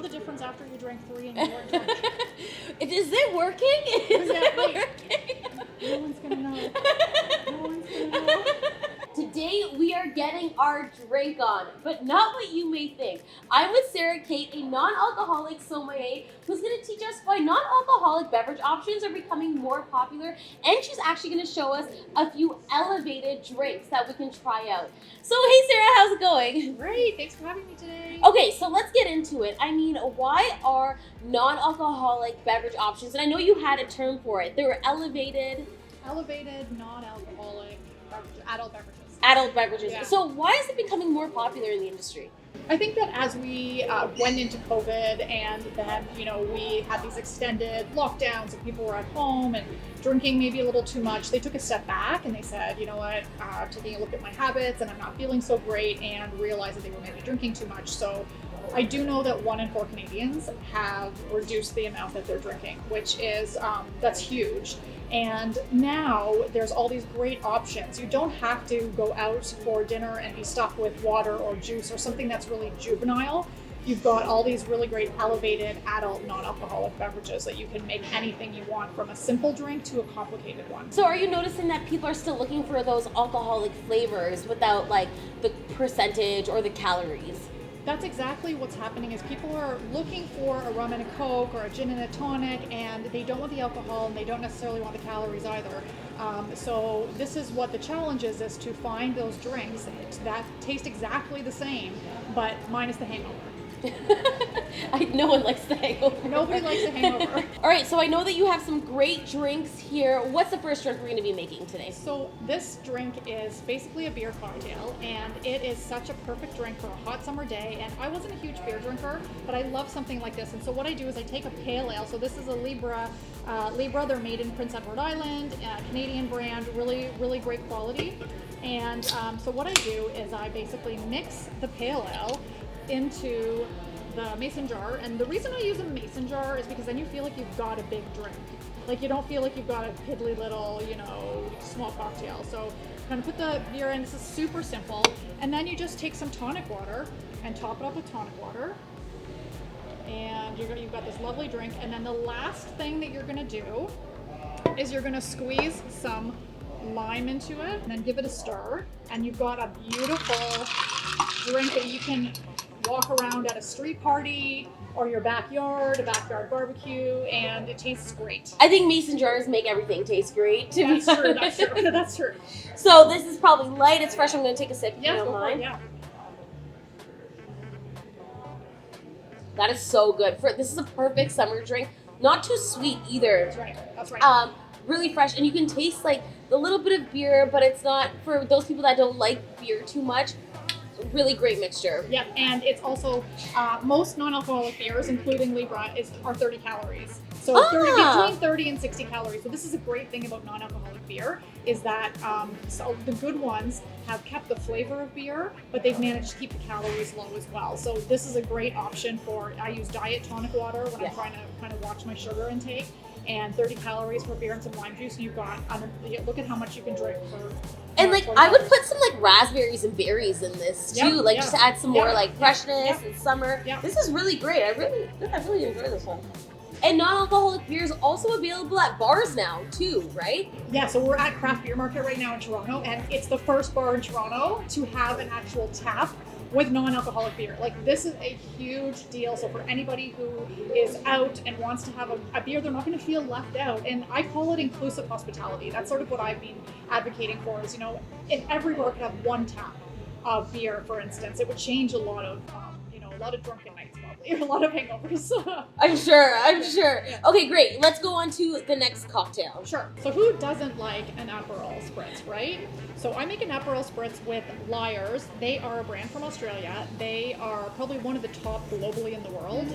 know the difference after you drank 3 and you weren't drunk. Is it working? Is it working? No one's gonna know. No one's gonna know. Today we are getting our drink on, but not what you may think. I'm with Sarah Kate, a non-alcoholic sommelier, who's going to teach us why non-alcoholic beverage options are becoming more popular, and she's actually going to show us a few elevated drinks that we can try out. So hey Sarah, how's it going? Great, thanks for having me today. Okay, so let's get into it. I mean, why are non-alcoholic beverage options, and I know you had a term for it, they were elevated, non-alcoholic adult beverages. Adult beverages. Yeah. So why is it becoming more popular in the industry? I think that as we went into COVID and then, we had these extended lockdowns and people were at home and drinking maybe a little too much, they took a step back and they said, you know what, taking a look at my habits and I'm not feeling so great, and realized that they were maybe drinking too much. So I do know that 1 in 4 Canadians have reduced the amount that they're drinking, which is, that's huge. And now there's all these great options. You don't have to go out for dinner and be stuck with water or juice or something that's really juvenile. You've got all these really great elevated adult non-alcoholic beverages that you can make anything you want, from a simple drink to a complicated one. So are you noticing that people are still looking for those alcoholic flavors without like the percentage or the calories? That's exactly what's happening, is people are looking for a rum and a Coke or a gin and a tonic, and they don't want the alcohol and they don't necessarily want the calories either. So this is what the challenge is to find those drinks that taste exactly the same, but minus the hangover. No one likes the hangover. Nobody likes the hangover. All right, so I know that you have some great drinks here. What's the first drink we're going to be making today? So this drink is basically a beer cocktail, and it is such a perfect drink for a hot summer day. And I wasn't a huge beer drinker, but I love something like this. And so what I do is I take a pale ale. So this is a Libra. They're made in Prince Edward Island, Canadian brand, really, really great quality. And so what I do is I basically mix the pale ale into the mason jar, and the reason I use a mason jar is because then you feel like you've got a big drink. Like you don't feel like you've got a piddly little, small cocktail. So kind of put the beer in. This is super simple, and then you just take some tonic water and top it up with tonic water, and you've got this lovely drink. And then the last thing that you're gonna do is you're gonna squeeze some lime into it and then give it a stir, and you've got a beautiful drink that you can walk around at a street party or your backyard, a backyard barbecue, and it tastes great. I think mason jars make everything taste great. That's true. That's true. So this is probably light. It's fresh. I'm going to take a sip if you Yes, don't go for it, mind. yeah. That is so good. This is a perfect summer drink. Not too sweet either. That's right. That's right. Really fresh, and you can taste like the little bit of beer, but it's not for those people that don't like beer too much. Really great mixture. Yeah, and it's also most non-alcoholic beers, including Libra, are 30 calories. So between 30 and 60 calories. So this is a great thing about non-alcoholic beer, is that so the good ones have kept the flavor of beer, but they've managed to keep the calories low as well. So this is a great option for, I use diet tonic water when I'm trying to kind of watch my sugar intake, and 30 calories for beer and some lime juice, and you've got, look at how much you can drink for. And like I would put some like raspberries and berries in this too, just to add some more like freshness and summer. Yeah. This is really great. I really enjoy this one. And non-alcoholic beer is also available at bars now too, right? Yeah, so we're at Craft Beer Market right now in Toronto, and it's the first bar in Toronto to have an actual tap with non-alcoholic beer. Like, this is a huge deal. So for anybody who is out and wants to have a beer, they're not going to feel left out. And I call it inclusive hospitality. That's sort of what I've been advocating for, is, in every bar could have 1 tap of beer, for instance. It would change a lot of, a lot of drunken nights, probably, or a lot of hangovers. I'm sure. Yeah. Okay, great. Let's go on to the next cocktail. Sure. So who doesn't like an Aperol Spritz, right? So I make an Aperol Spritz with Lyre's. They are a brand from Australia. They are probably one of the top globally in the world.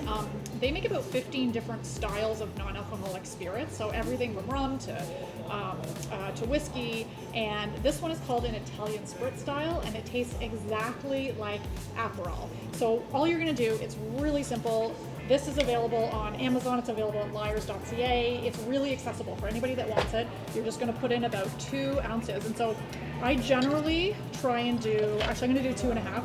They make about 15 different styles of non-alcoholic spirits. So everything from rum to whiskey. And this one is called an Italian Spritz style, and it tastes exactly like Aperol. So all you're going to do, it's really simple. This is available on Amazon. It's available at lyres.ca. It's really accessible for anybody that wants it. You're just going to put in about 2 ounces. And so I generally try and do, actually I'm going to do 2.5.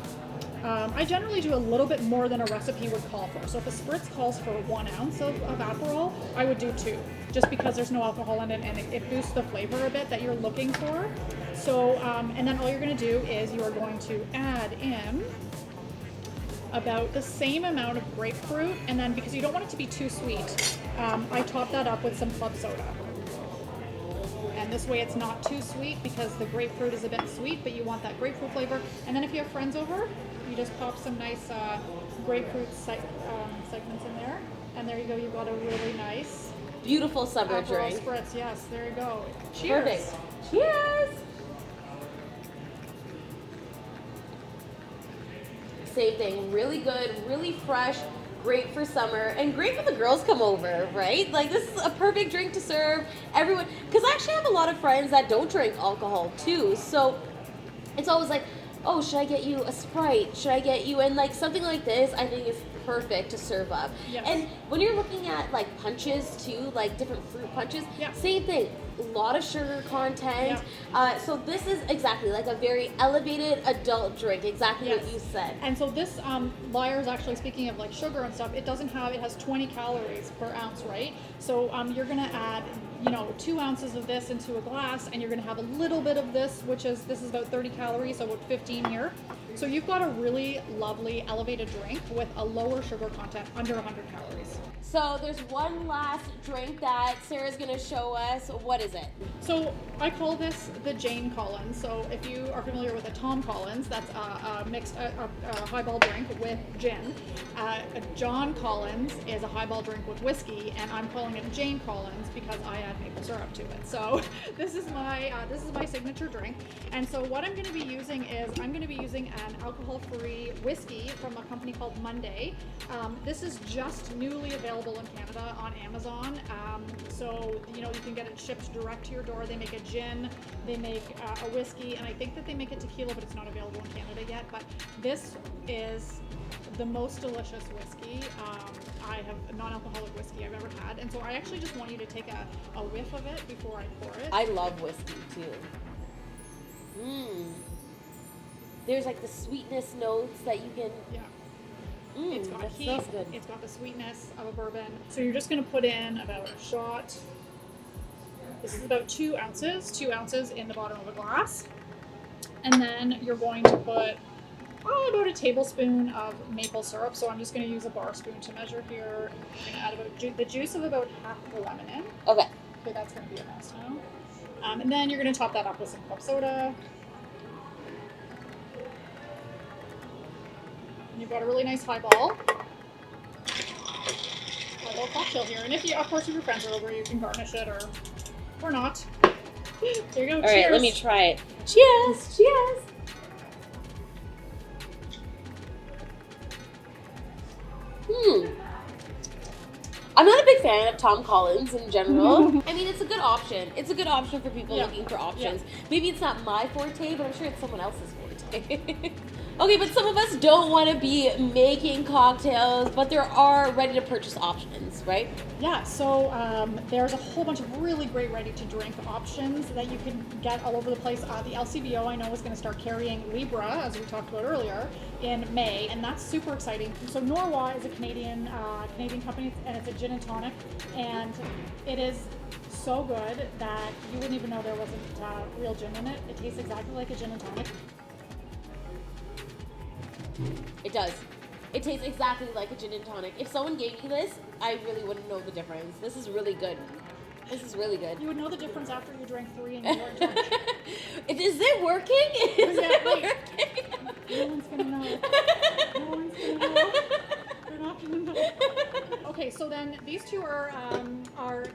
I generally do a little bit more than a recipe would call for. So if a spritz calls for 1 ounce of Aperol, I would do 2, just because there's no alcohol in it and it boosts the flavor a bit that you're looking for. So, and then all you're going to do is you are going to add in about the same amount of grapefruit, and then because you don't want it to be too sweet, I top that up with some club soda. And this way it's not too sweet because the grapefruit is a bit sweet, but you want that grapefruit flavor. And then if you have friends over, you just pop some nice grapefruit segments in there. And there you go, you've got a really nice Beautiful summer Aperol drink. spritz. Yes, there you go. Cheers. Perfect. Cheers. Same thing, really good, really fresh, great for summer, and great when the girls come over, right? Like, this is a perfect drink to serve everyone, because I actually have a lot of friends that don't drink alcohol too, so it's always like, oh, should I get you a Sprite? Should I get you, and like something like this, I think is perfect to serve up. Yes. And when you're looking at like punches too, like different fruit punches, Yeah. same thing, a lot of sugar content. Yeah. So this is exactly like a very elevated adult drink, exactly Yes. what you said. And so this Lyre's actually, speaking of like sugar and stuff, it has 20 calories per ounce, right? So you're gonna add, 2 ounces of this into a glass, and you're gonna have a little bit of this, this is about 30 calories, so about 15 here. So you've got a really lovely elevated drink with a lower sugar content, under 100 calories. So there's one last drink that Sarah's gonna show us. What is it? So I call this the Jane Collins. So if you are familiar with a Tom Collins, that's a mixed highball drink with gin. A John Collins is a highball drink with whiskey, and I'm calling it Jane Collins because I add maple syrup to it. So this is my signature drink. And so what I'm going to be using is an alcohol-free whiskey from a company called Monday. This is just newly available in Canada on Amazon. So you can get it shipped direct to your door. They make a gin, they make a whiskey, and I think that they make a tequila, but it's not available in Canada yet. But this is the most delicious whiskey, I have non-alcoholic whiskey I've ever had. And so I actually just want you to take a whiff of it before I pour it. I love whiskey too. There's like the sweetness notes that you can. Yeah. It's got that heat, smells good. it's got the sweetness of a bourbon. So you're just going to put in about a shot. This is about 2 ounces in the bottom of a glass. And then you're going to put about a tablespoon of maple syrup. So I'm just going to use a bar spoon to measure here. I'm going to add about the juice of about half the lemon in. Okay. Okay, that's going to be a mess now. And then you're going to top that up with some club soda. And you've got a really nice highball cocktail here. And if your friends are over, you can garnish it or not. There you go. All Cheers. right, let me try it. Cheers! Cheers! I'm not a big fan of Tom Collins in general. I mean, it's a good option. It's a good option for people looking for options. Yeah. Maybe it's not my forte, but I'm sure it's someone else's forte. Okay, but some of us don't want to be making cocktails, but there are ready-to-purchase options, right? Yeah, so there's a whole bunch of really great ready-to-drink options that you can get all over the place. The LCBO, I know, is going to start carrying Libra, as we talked about earlier, in May, and that's super exciting. So Norwa is a Canadian company, and it's a gin and tonic, and it is so good that you wouldn't even know there wasn't real gin in it. It tastes exactly like a gin and tonic. It does. It tastes exactly like a gin and tonic. If someone gave me this, I really wouldn't know the difference. This is really good. This is really good. You would know the difference after you drank 3 and you weren't drunk. Is it working? Is it working? No one's gonna know. No one's gonna know. They're not gonna know. Okay, so then these two are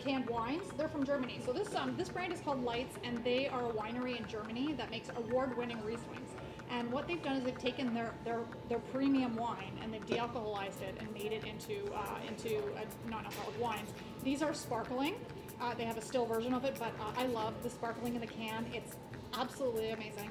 canned wines. They're from Germany. So this brand is called Lights, and they are a winery in Germany that makes award-winning Rieslings. And what they've done is they've taken their premium wine and they've de-alcoholized it and made it into non-alcoholic wines. These are sparkling. They have a still version of it, but I love the sparkling in the can. It's absolutely amazing.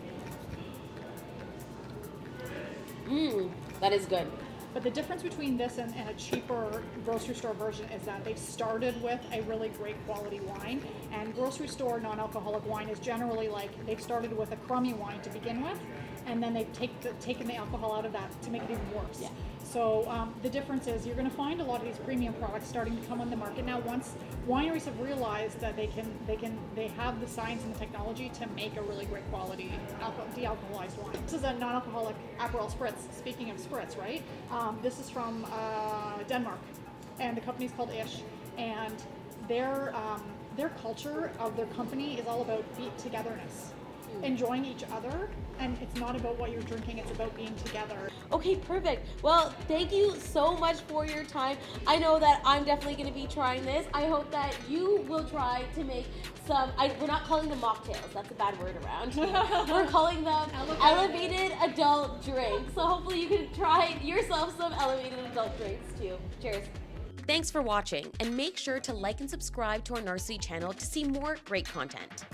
That is good. But the difference between this and a cheaper grocery store version is that they've started with a really great quality wine, and grocery store non-alcoholic wine is generally like they've started with a crummy wine to begin with, and then they've taken the alcohol out of that to make it even worse. Yeah. So the difference is you're going to find a lot of these premium products starting to come on the market now. Once wineries have realized that they have the science and the technology to make a really great quality de-alcoholized wine. This is a non-alcoholic Aperol Spritz. Speaking of spritz, right? This is from Denmark, and the company's called Ish, and their culture of their company is all about togetherness, enjoying each other, and it's not about what you're drinking, it's about being together. Okay, perfect. Well, thank you so much for your time. I know that I'm definitely going to be trying this. I hope that you will try to make some, we're not calling them mocktails, that's a bad word around here. We're calling them elevated adult drinks. So hopefully you can try yourself some elevated adult drinks too. Cheers. Thanks for watching, and make sure to like and subscribe to our Narcity channel to see more great content.